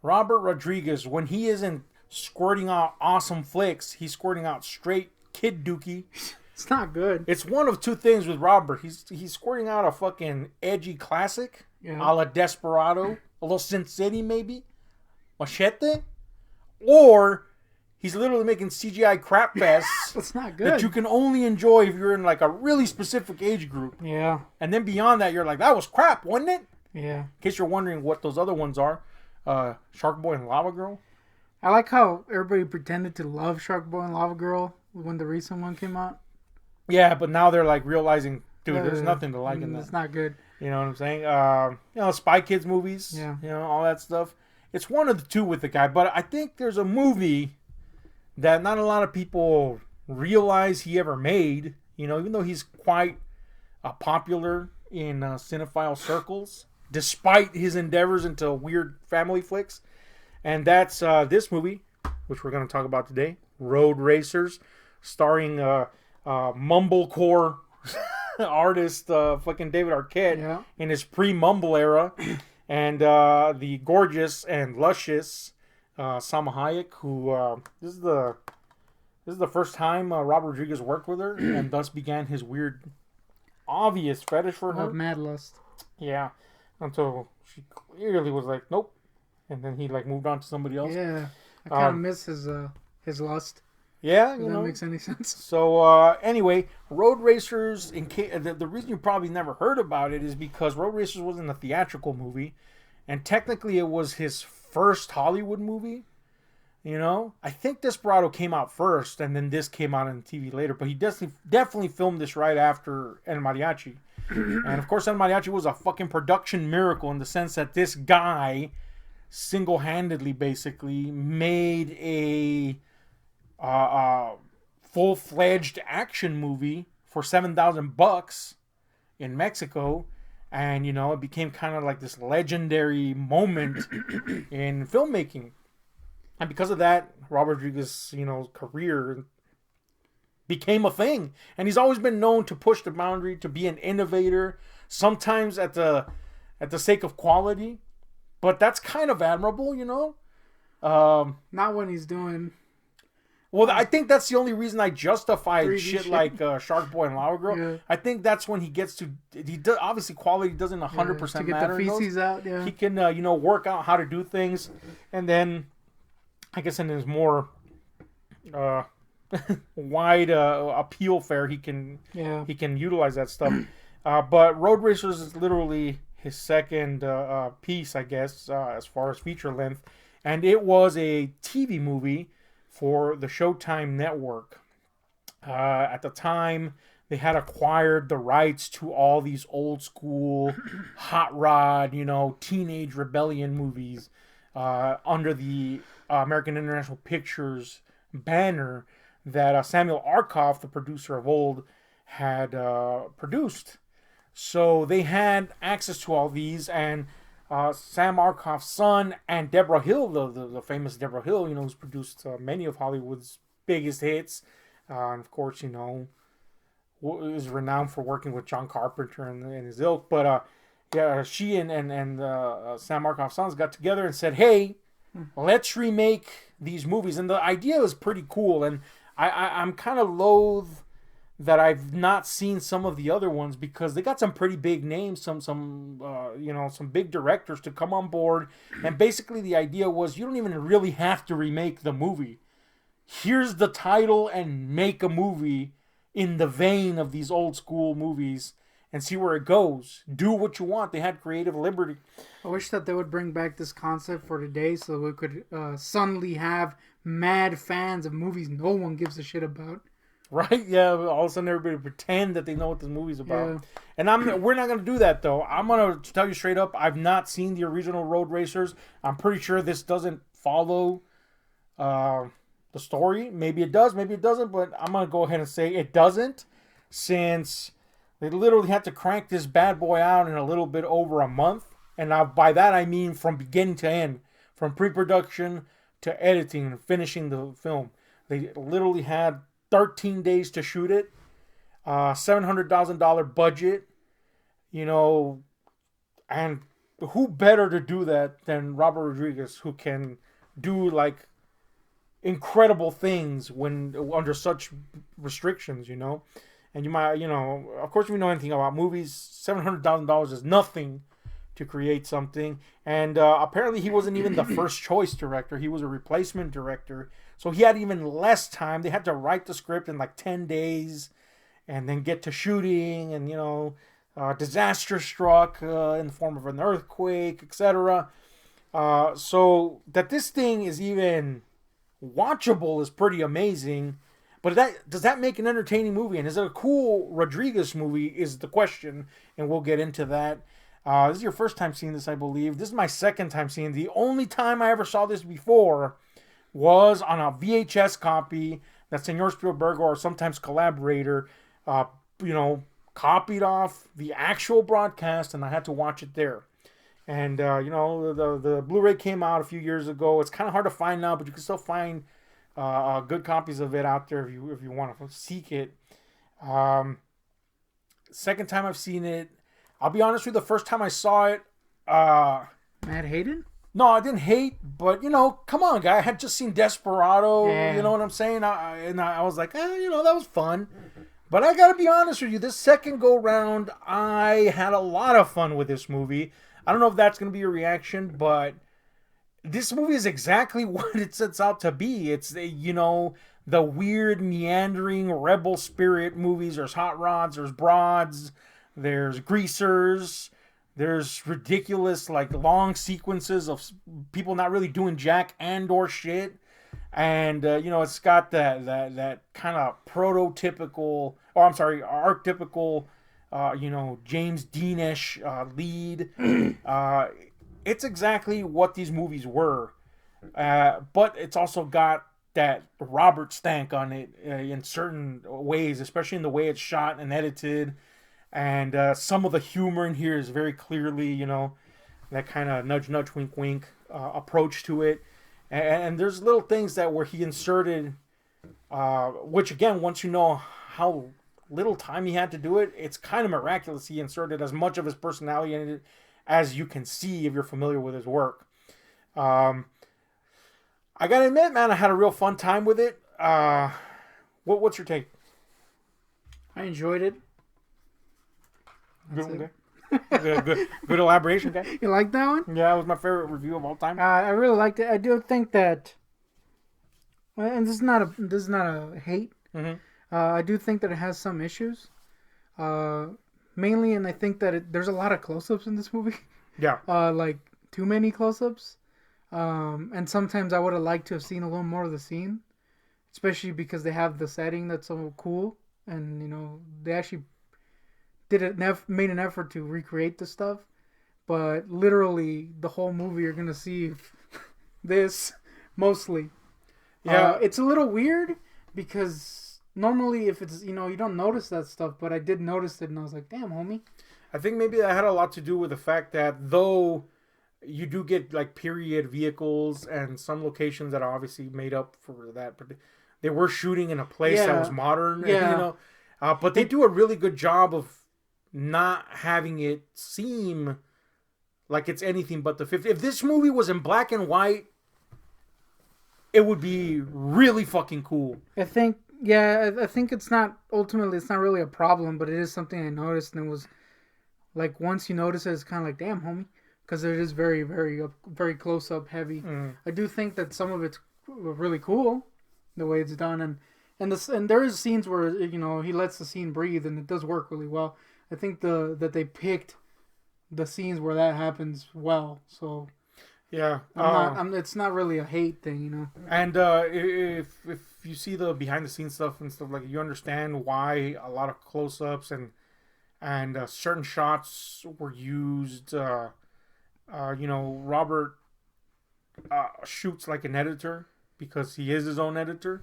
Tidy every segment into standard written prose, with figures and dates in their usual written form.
Robert Rodriguez, when he isn't squirting out awesome flicks, he's squirting out straight kid dookie. It's not good. It's one of two things with Robert. He's squirting out a fucking edgy classic, a la Desperado, a little Sin City maybe, Machete, or he's literally making CGI crap fests. It's not good. That you can only enjoy if you're in like a really specific age group. Yeah. And then beyond that, you're like, that was crap, wasn't it? Yeah. In case you're wondering what those other ones are, Shark Boy and Lava Girl. I like how everybody pretended to love Shark Boy and Lava Girl when the recent one came out. Yeah, but now they're like realizing, dude, there's nothing to like in that. It's not good. You know what I'm saying? Spy Kids movies. Yeah. All that stuff. It's one of the two with the guy, but I think there's a movie that not a lot of people realize he ever made. Even though he's quite popular in cinephile circles, despite his endeavors into weird family flicks. And that's this movie, which we're going to talk about today, Roadracers, starring mumblecore artist fucking David Arquette in his pre-mumble era, and the gorgeous and luscious Salma Hayek, who this is the first time Robert Rodriguez worked with her, and thus began his weird, obvious fetish for her. Mad lust. Yeah, until she clearly was like, nope, and then he like moved on to somebody else. Yeah, I kind of miss his lust. Yeah, if that makes any sense. So anyway, Roadracers. The reason you probably never heard about it is because Roadracers wasn't a theatrical movie, and technically it was his first Hollywood movie. I think Desperado came out first, and then this came out on TV later. But he definitely filmed this right after El Mariachi, and of course El Mariachi was a fucking production miracle in the sense that this guy single-handedly basically made a full-fledged action movie for $7,000 in Mexico, and it became kind of like this legendary moment in filmmaking. And because of that, Robert Rodriguez's career became a thing, and he's always been known to push the boundary, to be an innovator, sometimes at the sake of quality, but that's kind of admirable, Not when he's doing. Well, I think that's the only reason I justify shit like Shark Boy and Lava Girl. Yeah. I think that's when he gets to. Obviously, quality doesn't 100% matter. To get the feces out, He can, work out how to do things, and then, I guess, in his more wide appeal fare, he can utilize that stuff. But Roadracers is literally his second piece, I guess, as far as feature length, and it was a TV movie for the Showtime network. At the time, they had acquired the rights to all these old school hot rod, teenage rebellion movies under the American International Pictures banner that Samuel Arkoff, the producer of old, had produced. So they had access to all these, and Sam Arkoff's son and Deborah Hill, the famous Deborah Hill, who's produced many of Hollywood's biggest hits, and of course, is renowned for working with John Carpenter and his ilk. But she and Sam Arkoff's sons got together and said, "Hey, let's remake these movies." And the idea is pretty cool, and I'm kind of loath that I've not seen some of the other ones because they got some pretty big names, some big directors to come on board. And basically the idea was you don't even really have to remake the movie. Here's the title and make a movie in the vein of these old school movies and see where it goes. Do what you want. They had creative liberty. I wish that they would bring back this concept for today so we could suddenly have mad fans of movies no one gives a shit about. Right? Yeah, all of a sudden everybody pretend that they know what this movie's about. Yeah. And we're not going to do that, though. I'm going to tell you straight up, I've not seen the original Roadracers. I'm pretty sure this doesn't follow the story. Maybe it does, maybe it doesn't, but I'm going to go ahead and say it doesn't, since they literally had to crank this bad boy out in a little bit over a month. And now by that I mean from beginning to end, from pre-production to editing and finishing the film. They literally had 13 days to shoot it, $700,000 budget, and who better to do that than Robert Rodriguez, who can do like incredible things when under such restrictions, you know. And you might, you know, of course, if you know anything about movies, $700,000 is nothing to create something. And apparently, he wasn't even the first choice director; he was a replacement director, so he had even less time. They had to write the script in like 10 days, and then get to shooting, and you know, disaster struck in the form of an earthquake, etc. So that this thing is even watchable is pretty amazing. But does that make an entertaining movie? And is it a cool Rodriguez movie is the question. And we'll get into that. This is your first time seeing this, I believe. This is my second time seeing it. The only time I ever saw this before was on a VHS copy that Senor Spielberg or sometimes collaborator, you know, copied off the actual broadcast, and I had to watch it there. And you know, the Blu-ray came out a few years ago. It's kind of hard to find now, but you can still find good copies of it out there if you want to seek it. Second time I've seen it. I'll be honest with you. The first time I saw it, Matt Hayden. No, I didn't hate, but you know, come on, guy. I had just seen Desperado. Yeah. You know what I'm saying? I was like, you know, that was fun. But I gotta be honest with you. This second go round, I had a lot of fun with this movie. I don't know if that's gonna be your reaction, but this movie is exactly what it sets out to be. It's, you know, the weird meandering rebel spirit movies. There's Hot Rods, there's Broads, there's Greasers. There's ridiculous, like, long sequences of people not really doing jack and or shit. And, you know, it's got that kind of prototypical, archetypical, you know, James Dean-ish lead. It's exactly what these movies were. But it's also got that Robert stank on it in certain ways, especially in the way it's shot and edited. And some of the humor in here is very clearly, you know, that kind of nudge, nudge, wink, wink approach to it. And there's little things that where he inserted, which again, once you know how little time he had to do it, it's kind of miraculous he inserted as much of his personality in it as you can see if you're familiar with his work. I gotta admit, man, I had a real fun time with it. What's your take? I enjoyed it. Good elaboration, guy. You like that one? Yeah, it was my favorite review of all time. I really liked it. I do think that, and this is not a hate. Mm-hmm. I do think that it has some issues, mainly, and I think that there's a lot of close-ups in this movie. Yeah. Like too many close-ups, and sometimes I would have liked to have seen a little more of the scene, especially because they have the setting that's so cool, and you know they actually made an effort to recreate the stuff, but literally the whole movie you're gonna see this mostly. Yeah, it's a little weird because normally if it's, you know, you don't notice that stuff, but I did notice it and I was like, damn, homie. I think maybe that had a lot to do with the fact that though you do get like period vehicles and some locations that are obviously made up for that, but they were shooting in a place that was modern. Yeah. And, you know, but they do a really good job of not having it seem like it's anything but the 50s. If this movie was in black and white, it would be really fucking cool. I think it's not really a problem, but it is something I noticed, and it was like once you notice it, it's kind of like, damn, homie, because it is very, very, very close up heavy. I do think that some of it's really cool, the way it's done, and there is scenes where, you know, he lets the scene breathe, and it does work really well. I think that they picked the scenes where that happens well. So yeah, it's not really a hate thing, you know. And if you see the behind the scenes stuff and stuff, like, you understand why a lot of close ups and certain shots were used. You know, Robert shoots like an editor because he is his own editor,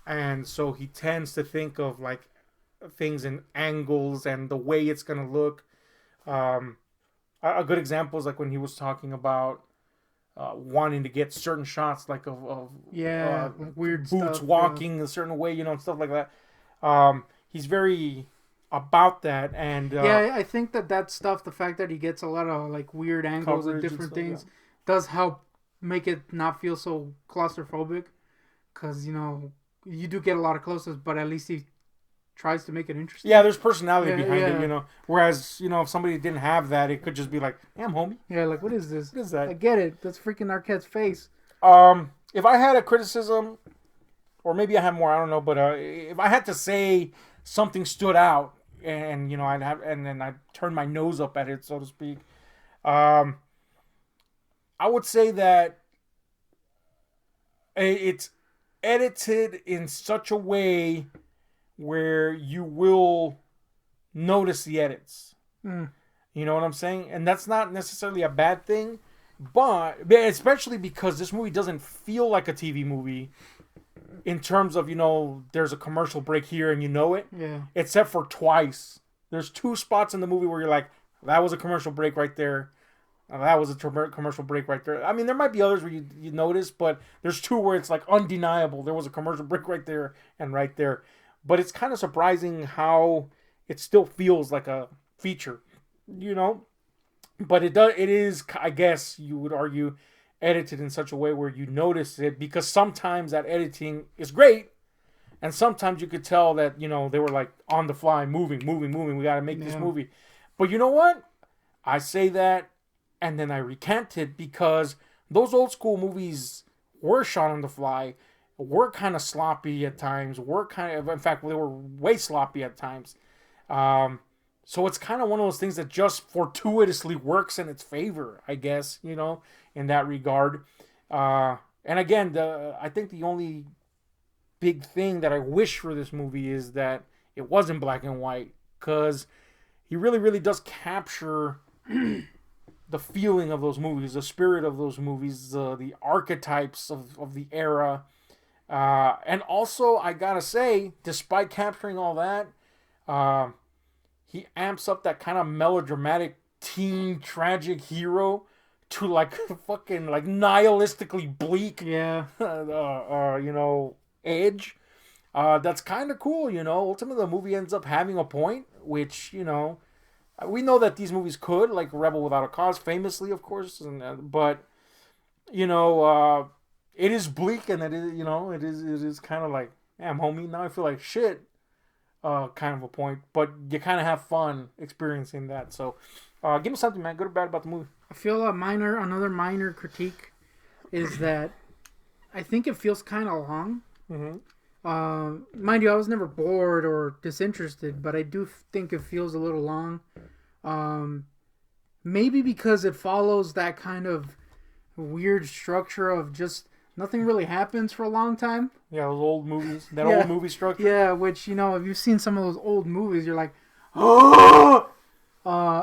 and so he tends to think of like things in angles and the way it's gonna look. A good example is like when he was talking about wanting to get certain shots like of like weird boots stuff, walking a certain way, you know, and stuff like that. He's very about that. And yeah, I think that stuff, the fact that he gets a lot of like weird angles and different things, does help make it not feel so claustrophobic. Because you do get a lot of close-ups, but at least he tries to make it interesting. Yeah, there's personality behind it, Whereas, if somebody didn't have that, it could just be like, damn, homie. Yeah, like, what is this? What is that? I get it. That's freaking Arquette's face. If I had a criticism, or maybe I have more, I don't know, but if I had to say something stood out, and then I'd turn my nose up at it, so to speak, I would say that it's edited in such a way where you will notice the edits. You know what I'm saying? And that's not necessarily a bad thing, but especially because this movie doesn't feel like a TV movie in terms of, there's a commercial break here and it. Yeah. Except for twice. There's 2 spots in the movie where you're like, that was a commercial break right there. That was a commercial break right there. I mean, there might be others where you notice, but there's 2 where it's like undeniable. There was a commercial break right there and right there. But it's kind of surprising how it still feels like a feature, But it is, I guess you would argue, edited in such a way where you notice it, because sometimes that editing is great, and sometimes you could tell that, they were like on the fly, moving. We got to make this movie. But you know what? I say that, and then I recant it, because those old school movies were shot on the fly, were kind of sloppy at times, in fact, they were way sloppy at times. So it's kind of one of those things that just fortuitously works in its favor, I guess, in that regard. And again, I think the only big thing that I wish for this movie is that it was in black and white, because he really, really does capture the feeling of those movies, the spirit of those movies, the archetypes of the era. And also, I gotta say, despite capturing all that, he amps up that kind of melodramatic teen tragic hero to like fucking like nihilistically bleak, edge. That's kind of cool, Ultimately, the movie ends up having a point, which we know that these movies could, like Rebel Without a Cause, famously, of course, but it is bleak, and it is kind of like, damn, homie, now I feel like shit. Kind of a point, but you kind of have fun experiencing that. So, give me something, man, good or bad about the movie. I feel another minor critique is that I think it feels kind of long. Mind you, I was never bored or disinterested, but I do think it feels a little long. Maybe because it follows that kind of weird structure of just nothing really happens for a long time. Yeah, those old movies. Old movie structure. Yeah, which, if you've seen some of those old movies, you're like, oh!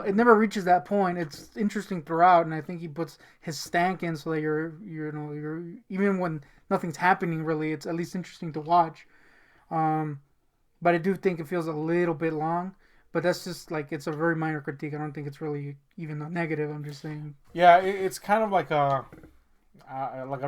It never reaches that point. It's interesting throughout, and I think he puts his stank in so that you're even when nothing's happening really, it's at least interesting to watch. But I do think it feels a little bit long. But that's just like, it's a very minor critique. I don't think it's really even a negative. I'm just saying. Yeah, it's kind of like a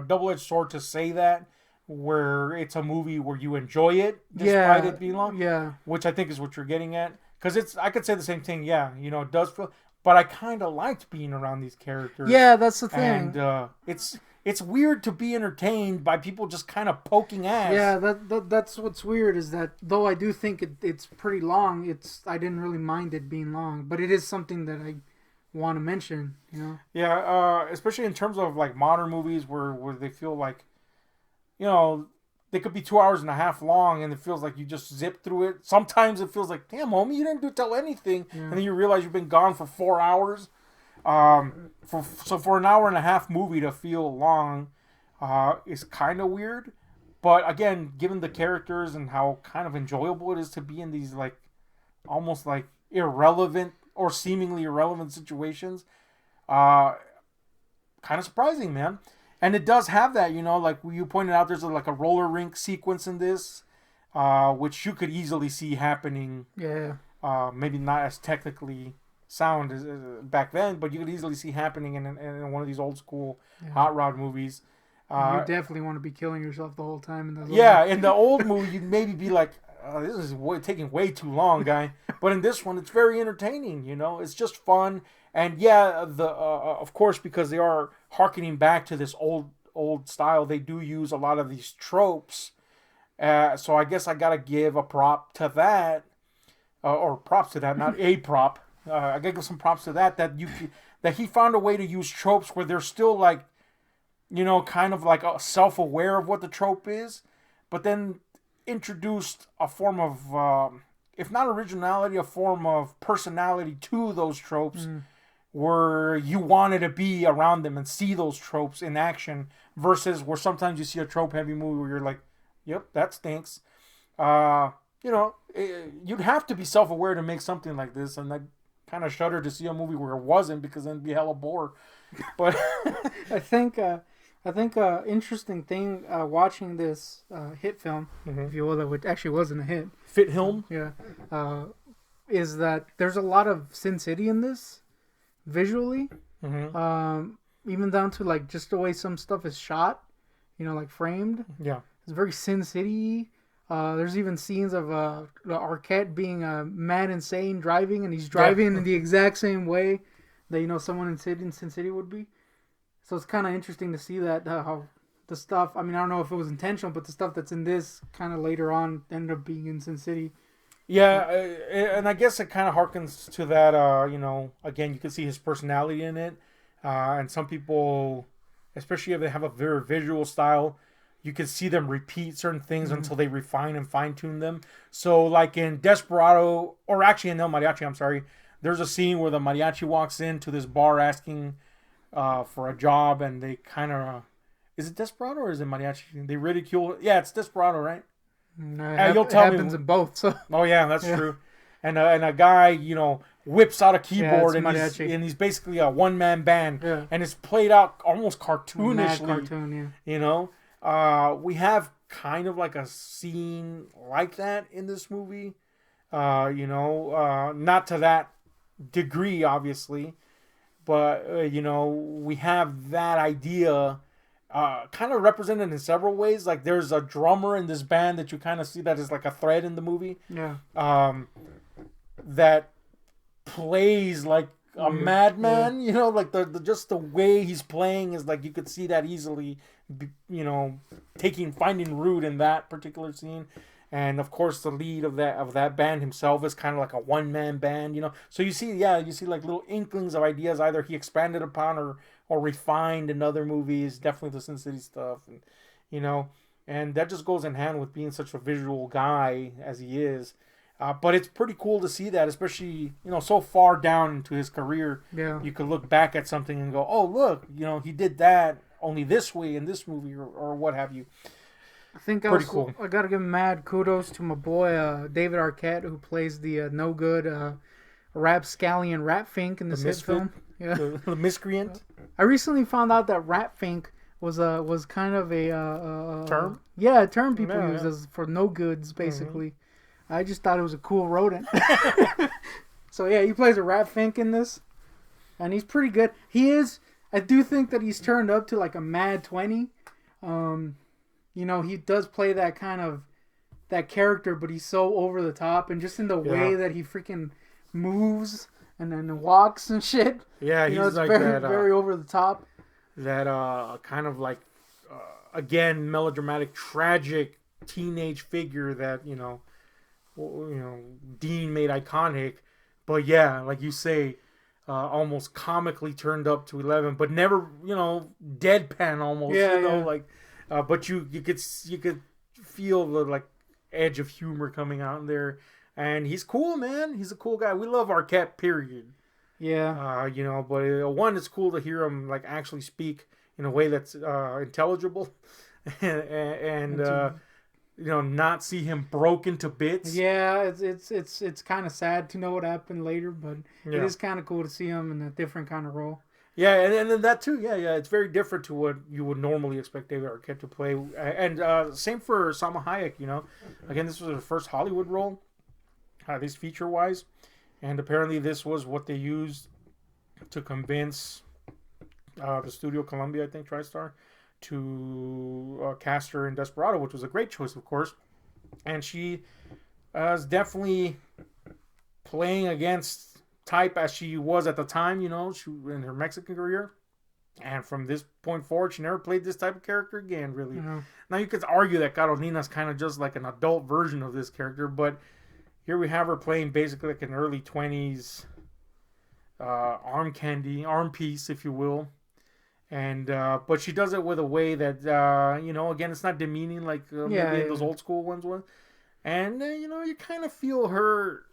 double-edged sword to say that, where it's a movie where you enjoy it despite it being long. Yeah. Which I think is what you're getting at. Because I could say the same thing. Yeah, it does feel. But I kind of liked being around these characters. Yeah, that's the thing. And it's weird to be entertained by people just kind of poking ass. Yeah, that's what's weird, is that though I do think it's pretty long, I didn't really mind it being long, but it is something that I want to mention, Yeah, especially in terms of like modern movies where they feel like, they could be 2 hours and a half long, and it feels like you just zip through it. Sometimes it feels like, damn, homie, you didn't tell anything, and then you realize you've been gone for 4 hours. For an hour and a half movie to feel long, is kind of weird. But again, given the characters and how kind of enjoyable it is to be in these like almost like irrelevant or seemingly irrelevant situations, kind of surprising, man. And it does have that, like you pointed out, there's like a roller rink sequence in this, which you could easily see happening. Yeah. Maybe not as technically sound as back then, but you could easily see happening in one of these old school hot rod movies. You definitely want to be killing yourself the whole time. In the old movie, you'd maybe be like, this is taking way too long, guy. But in this one, it's very entertaining. You know, it's just fun. And yeah, of course, because they are harkening back to this old style, they do use a lot of these tropes. So I guess I gotta give a prop to that, or props to that, not a prop. I gotta give some props to that. That he found a way to use tropes where they're still like, you know, kind of like self-aware of what the trope is, but then introduced a form of, if not originality, a form of personality to those tropes, where you wanted to be around them and see those tropes in action, versus where sometimes you see a trope-heavy movie where you're like, "Yep, that stinks." You know, you'd have to be self-aware to make something like this, and I kind of shudder to see a movie where it wasn't, because then it'd be hella bore. But I think interesting thing watching this hit film, if you will, that actually wasn't a hit. Fit film, yeah, is that there's a lot of Sin City in this visually, even down to like just the way some stuff is shot, you know, like framed. Yeah, it's very Sin City. There's even scenes of Arquette being mad insane driving, and he's driving in the exact same way that, you know, someone in Sin City would be. So it's kind of interesting to see that how the stuff. I mean, I don't know if it was intentional, but the stuff that's in this kind of later on ended up being in Sin City. Yeah, and I guess it kind of harkens to that. You know, again, you can see his personality in it, and some people, especially if they have a very visual style, you can see them repeat certain things until they refine and fine tune them. So, like in Desperado, or actually in El Mariachi, I'm sorry, there's a scene where the mariachi walks into this bar asking for a job, and they kind of, is it Desperado or is it Mariachi? They ridicule. Yeah, it's Desperado, right? No, you'll tell me. It happens in both. So. Oh yeah, that's true. And a guy, you know, whips out a keyboard, and he's basically a one-man band, and it's played out almost cartoonishly. Mad cartoon, you know, we have kind of like a scene like that in this movie. You know, not to that degree, obviously, but you know, we have that idea. Kind of represented in several ways. Like there's a drummer in this band that you kind of see that is like a thread in the movie. Yeah. That plays like a madman. You know, like the just the way he's playing is like you could see that easily. You know, finding root in that particular scene. And of course, the lead of that band himself is kind of like a one-man band. You know, so you see like little inklings of ideas either he expanded upon or refined in other movies. Definitely the Sin City stuff, and you know, and that just goes in hand with being such a visual guy as he is. But it's pretty cool to see that, especially, you know, so far down into his career. Yeah, you could look back at something and go, "Oh, look, you know, he did that only this way in this movie," or what have you. I think pretty cool. I gotta give mad kudos to my boy David Arquette, who plays the no good rapscallion Ratfink in this hit film. Yeah, the miscreant. I recently found out that Ratfink was kind of a term. Yeah, a term people use as for no goods, basically. I just thought it was a cool rodent. So yeah, he plays a Ratfink in this, and he's pretty good. He is. I do think that he's turned up to like a mad 20. You know, he does play that kind of that character, but he's so over the top, and just in the way that he freaking moves and then walks and shit. Yeah, he's like very, that, very over the top. That kind of like again melodramatic, tragic teenage figure that you know Dean made iconic, but yeah, like you say, almost comically turned up to 11, but never deadpan almost. Like. But you could feel the like edge of humor coming out in there, and he's cool, man. He's a cool guy. We love Arquette, period. Yeah. But one, it's cool to hear him like actually speak in a way that's intelligible, and not see him broken to bits. Yeah, it's kind of sad to know what happened later, but it is kind of cool to see him in a different kind of role. Yeah, and then that too. Yeah, it's very different to what you would normally expect David Arquette to play. And same for Salma Hayek. You know, again, this was her first Hollywood role, at least feature-wise, and apparently this was what they used to convince the studio, Columbia, I think, TriStar, to cast her in Desperado, which was a great choice, of course. And she is definitely playing against type as she was at the time, she in her Mexican career. And from this point forward, she never played this type of character again, really. Mm-hmm. Now, you could argue that Carolina's kind of just like an adult version of this character, but here we have her playing basically like an early 20s arm piece, if you will. And but she does it with a way that again, it's not demeaning like maybe those old school ones were. And you kind of feel her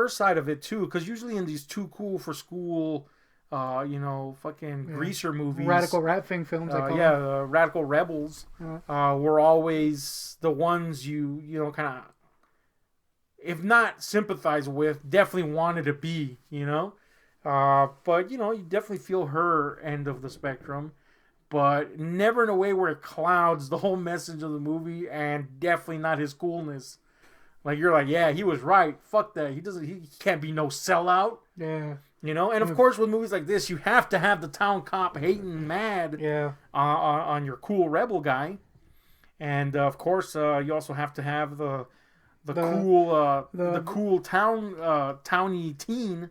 side of it too, because usually in these too cool for school, fucking greaser movies, radical rapping films, radical rebels, were always the ones you kind of, if not sympathize with, definitely wanted to be, but you definitely feel her end of the spectrum, but never in a way where it clouds the whole message of the movie, and definitely not his coolness. Like, you're like, yeah, he was right. Fuck that. He can't be no sellout. Yeah. And of course, with movies like this, you have to have the town cop hating mad on your cool rebel guy. And of course, you also have to have the cool towny teen.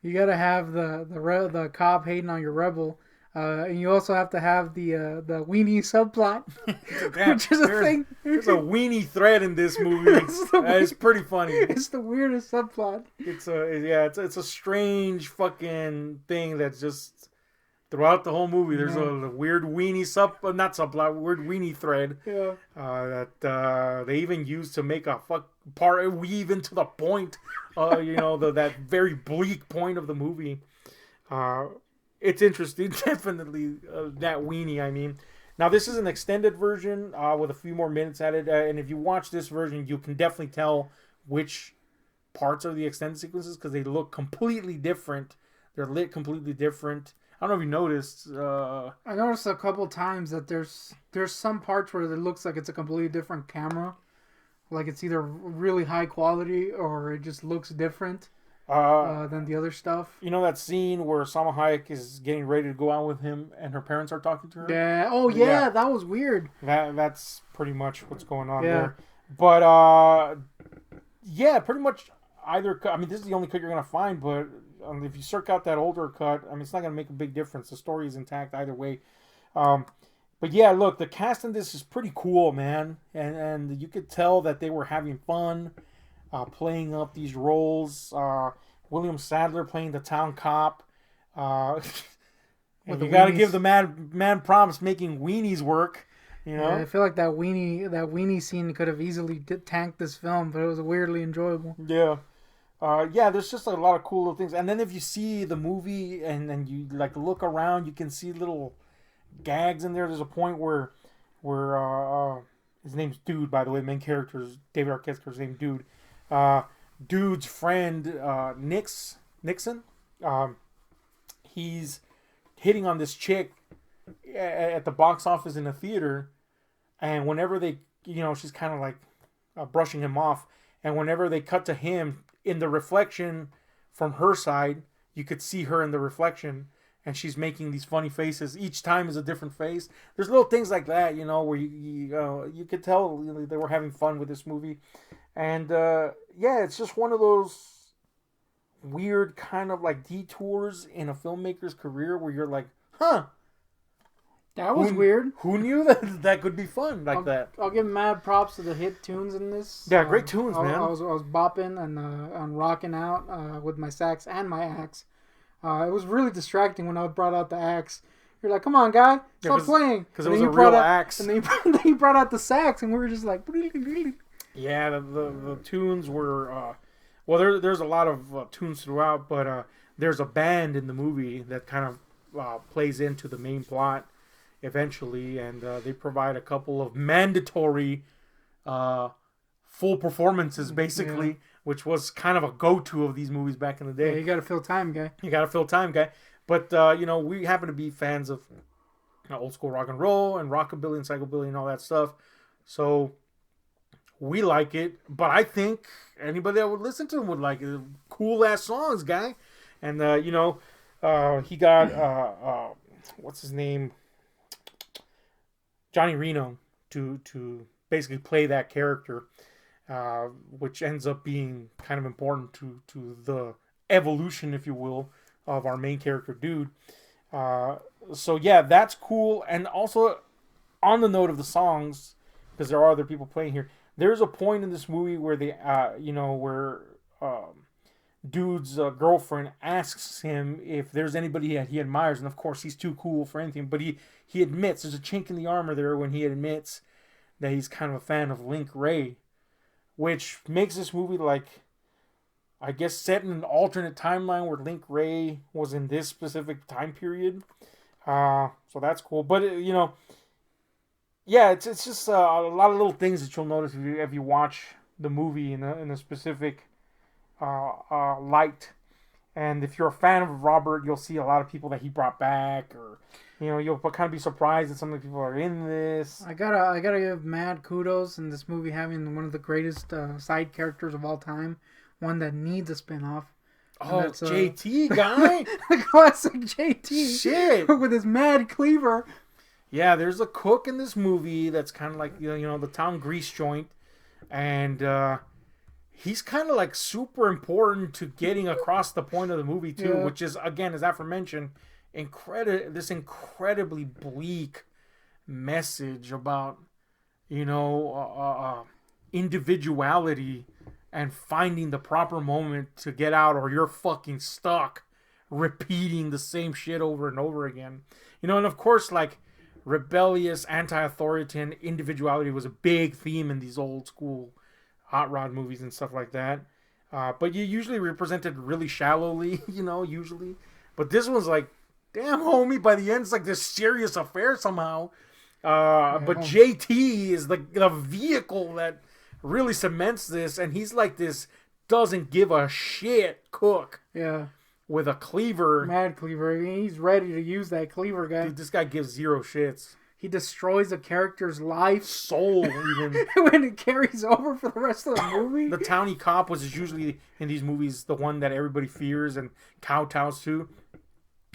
You gotta have the cop hating on your rebel. And you also have to have the weenie subplot, which is a thing. There's a weenie thread in this movie. It's pretty funny. It's the weirdest subplot. It's a strange fucking thing that's just throughout the whole movie. There's a weird weenie weird weenie thread. Yeah. That they even use to make a weave into the point. That very bleak point of the movie. It's interesting, definitely, that weenie, I mean. Now, this is an extended version with a few more minutes added, and if you watch this version, you can definitely tell which parts are the extended sequences, because they look completely different. They're lit completely different. I don't know if you noticed. I noticed a couple times that there's some parts where it looks like it's a completely different camera. Like, it's either really high quality or it just looks different. Than the other stuff. You know that scene where Salma Hayek is getting ready to go out with him and her parents are talking to her? Yeah. Oh, yeah. That was weird. That's pretty much what's going on there. But, pretty much either cut. I mean, this is the only cut you're going to find, but if you circle out that older cut, I mean, it's not going to make a big difference. The story is intact either way. But, yeah, look, the cast in this is pretty cool, man. And you could tell that they were having fun. Playing up these roles. William Sadler playing the town cop. And you got to give the man prompts making weenies work. Yeah, I feel like that weenie scene could have easily tanked this film, but it was weirdly enjoyable. Yeah. There's just a lot of cool little things. And then if you see the movie and you like look around, you can see little gags in there. There's a point where his name's Dude, by the way. The main character is David Arquette's character's name, Dude. Dude's friend Nixon, he's hitting on this chick at the box office in a theater, and whenever they, she's kind of like brushing him off, and whenever they cut to him in the reflection from her side, you could see her in the reflection, and she's making these funny faces. Each time is a different face. There's little things like that, where you could tell they were having fun with this movie. And, it's just one of those weird kind of like detours in a filmmaker's career where you're like, huh. That was weird. Who knew that could be fun that? I'll give mad props to the hit tunes in this. Yeah, great tunes, man. I was bopping and rocking out with my sax and my axe. It was really distracting when I brought out the axe. You're like, come on, guy, stop playing. Because it was a real axe. And then he brought out the sax, and we were just like... Yeah, the tunes were... there's a lot of tunes throughout, but there's a band in the movie that kind of plays into the main plot eventually, and they provide a couple of mandatory full performances, basically, which was kind of a go-to of these movies back in the day. Yeah, you gotta fill time, guy. But, we happen to be fans of old school rock and roll and rockabilly and psychobilly and all that stuff. So we like it. But I think anybody that would listen to him would like it. Cool-ass songs, guy. And, he got, what's his name? Johnny Reno to basically play that character. which ends up being kind of important to the evolution, if you will, of our main character, dude. So yeah, that's cool. And also, on the note of the songs, because there are other people playing here, there's a point in this movie where where dude's girlfriend asks him if there's anybody that he admires, and of course he's too cool for anything. But he admits there's a chink in the armor there when he admits that he's kind of a fan of Link Ray, which makes this movie like, I guess, set in an alternate timeline where Link Ray was in this specific time period. So that's cool. But yeah, it's just a lot of little things that you'll notice if you watch the movie in a specific light. And if you're a fan of Robert, you'll see a lot of people that he brought back, or you'll kind of be surprised that some of the people are in this. I gotta give mad kudos in this movie having one of the greatest side characters of all time, one that needs a spinoff. Oh, that's JT guy, the classic JT, shit, with his mad cleaver. Yeah, there's a cook in this movie that's kind of like the town grease joint, and he's kind of like super important to getting across the point of the movie too, which is, again, as aforementioned, this incredibly bleak message about individuality and finding the proper moment to get out, or you're fucking stuck repeating the same shit over and over again. And of course, like, rebellious, anti-authoritarian individuality was a big theme in these old school hot rod movies and stuff like that. But you usually represented really shallowly, usually. But this one's like, damn, homie, by the end it's like this serious affair somehow. But JT is the vehicle that really cements this, and he's like this doesn't give a shit cook. Yeah. With a cleaver. Mad cleaver. I mean, he's ready to use that cleaver, guy. Dude, this guy gives zero shits. He destroys a character's life. Soul, even. When it carries over for the rest of the movie. The townie cop was usually, in these movies, the one that everybody fears and kowtows to.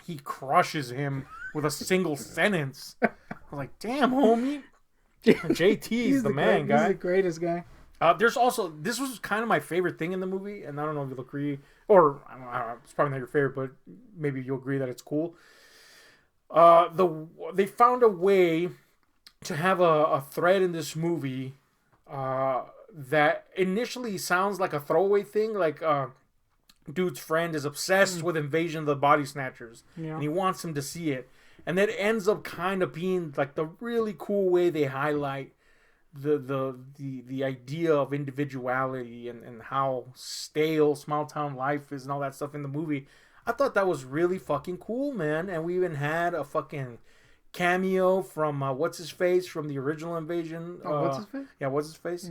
He crushes him with a single sentence. I was like, damn, homie. JT's the man, guy. He's the greatest guy. There's also, this was kind of my favorite thing in the movie, and I don't know if you'll agree, or I don't know, it's probably not your favorite, but maybe you'll agree that it's cool. They found a way to have a thread in this movie that initially sounds like a throwaway thing, like dude's friend is obsessed with Invasion of the Body Snatchers, and he wants him to see it, and that ends up kind of being like the really cool way they highlight the idea of individuality and how stale small town life is and all that stuff in the movie. I thought that was really fucking cool, man. And we even had a fucking cameo from what's his face from the original Invasion. What's his face? Yeah, what's his face?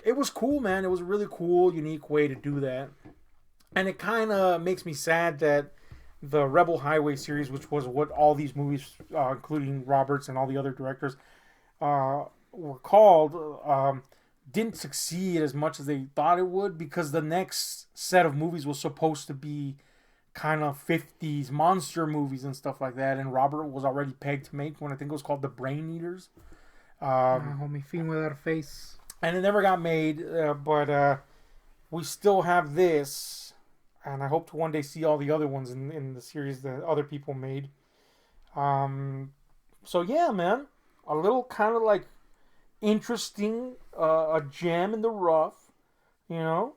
It was cool, man. It was a really cool, unique way to do that. And it kind of makes me sad that the Rebel Highway series, which was what all these movies, including Roberts and all the other directors, were called, didn't succeed as much as they thought it would, because the next set of movies was supposed to be kind of 50s monster movies and stuff like that, and Robert was already pegged to make one. I think it was called The Brain Eaters. Homie, Fiend Without a Face. And it never got made, but we still have this, and I hope to one day see all the other ones in the series that other people made. So yeah, man. A little kind of like interesting, a gem in the rough, that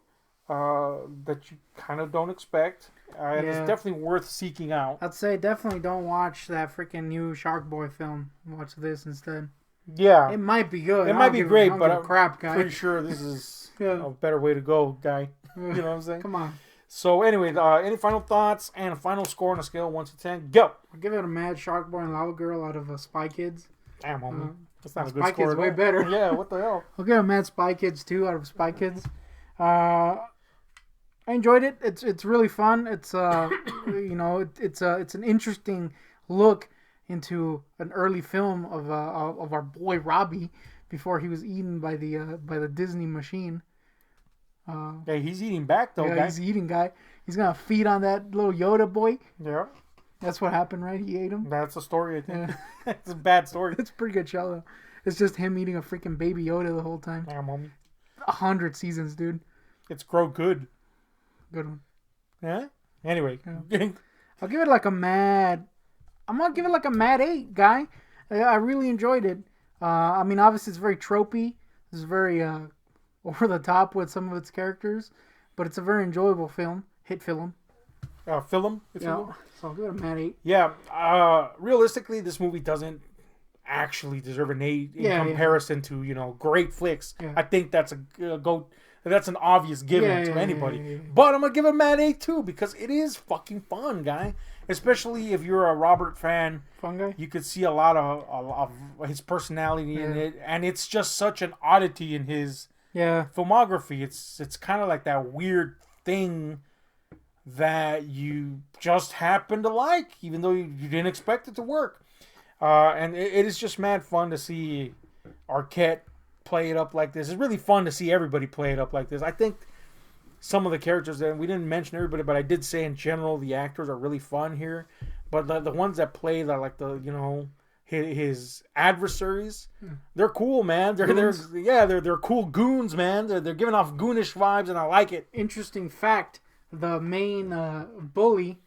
you kind of don't expect. And it's definitely worth seeking out. I'd say definitely don't watch that freaking new Shark Boy film. Watch this instead. Yeah. It might be good. It might be great, but I'm guy. pretty sure this is a better way to go, guy. You know what I'm saying? Come on. So anyway, any final thoughts and a final score on a scale of 1 to 10? Go! I'll give it a mad Shark Boy and Lava Girl out of Spy Kids. Damn, homie. That's not a good Spy score. Kids way better. Yeah, what the hell? I'll give a mad Spy Kids 2 out of Spy Kids. I enjoyed it. It's really fun. It's it's an interesting look into an early film of our boy Robbie before he was eaten by the Disney machine. Yeah, he's eating back though. Yeah, he's eating, guy. He's gonna feed on that little Yoda boy. Yeah. That's what happened, right? He ate him. That's a story, I think. Yeah. It's a bad story. It's a pretty good show, though. It's just him eating a freaking baby Yoda the whole time. Damn, homie. 100 seasons, dude. It's grow good. Good one. Yeah. Anyway, I'll give it like a mad. I'm gonna give it like a mad 8, guy. I really enjoyed it. I mean, obviously it's very tropey. It's very over the top with some of its characters, but it's a very enjoyable film. Hit film. Film. Yeah. So I'll give it a mad 8. Yeah. Realistically, this movie doesn't actually deserve an 8 in comparison to great flicks. Yeah. I think that's that's an obvious given to anybody. Yeah. But I'm gonna give it a mad 8 too because it is fucking fun, guy. Especially if you're a Robert fan. Fun guy. You could see a lot of his personality in it, and it's just such an oddity in his filmography. It's kind of like that weird thing that you just happen to like, even though you didn't expect it to work. And it is just mad fun to see Arquette play it up like this. It's really fun to see everybody play it up like this. I think some of the characters, and we didn't mention everybody, but I did say in general the actors are really fun here. But the ones that play like his adversaries, they're cool, man. They're cool goons, man. They're giving off goonish vibes, and I like it. Interesting fact: the main bully,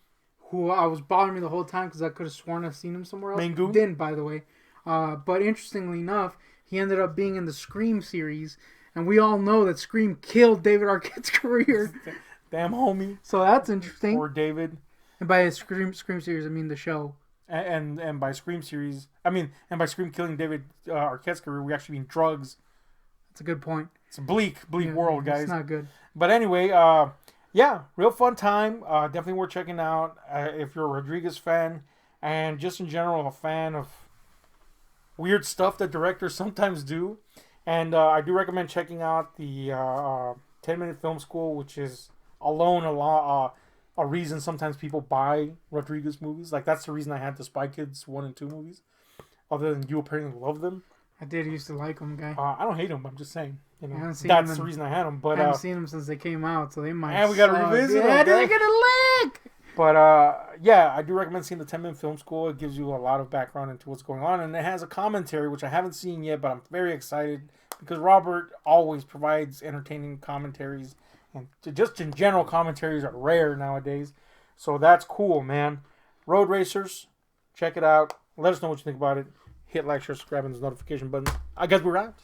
who I was bothering me the whole time because I could have sworn I've seen him somewhere else. Main goon? Didn't, by the way. But interestingly enough, he ended up being in the Scream series, and we all know that Scream killed David Arquette's career. Damn homie. So that's interesting. Or David. And by Scream series, I mean the show. And by Scream series, and by Scream killing David Arquette's career, we actually mean drugs. That's a good point. It's a bleak world, guys. It's not good. But anyway, real fun time. Definitely worth checking out if you're a Rodriguez fan, and just in general a fan of weird stuff that directors sometimes do. And I do recommend checking out the 10-minute film school, which is alone a reason sometimes people buy Rodriguez movies. Like, that's the reason I had the Spy Kids 1 and 2 movies. Other than you apparently love them. I did used to like them, guy. I don't hate them. I'm just saying. That's the reason I had them. But I haven't seen them since they came out, so they might. And we got to revisit them. They're gonna lick. But I do recommend seeing the 10-minute film school. It gives you a lot of background into what's going on, and it has a commentary which I haven't seen yet, but I'm very excited because Robert always provides entertaining commentaries, and just in general, commentaries are rare nowadays. So that's cool, man. Roadracers, check it out. Let us know what you think about it. Hit like, share, subscribe, and the notification button. I guess we're out.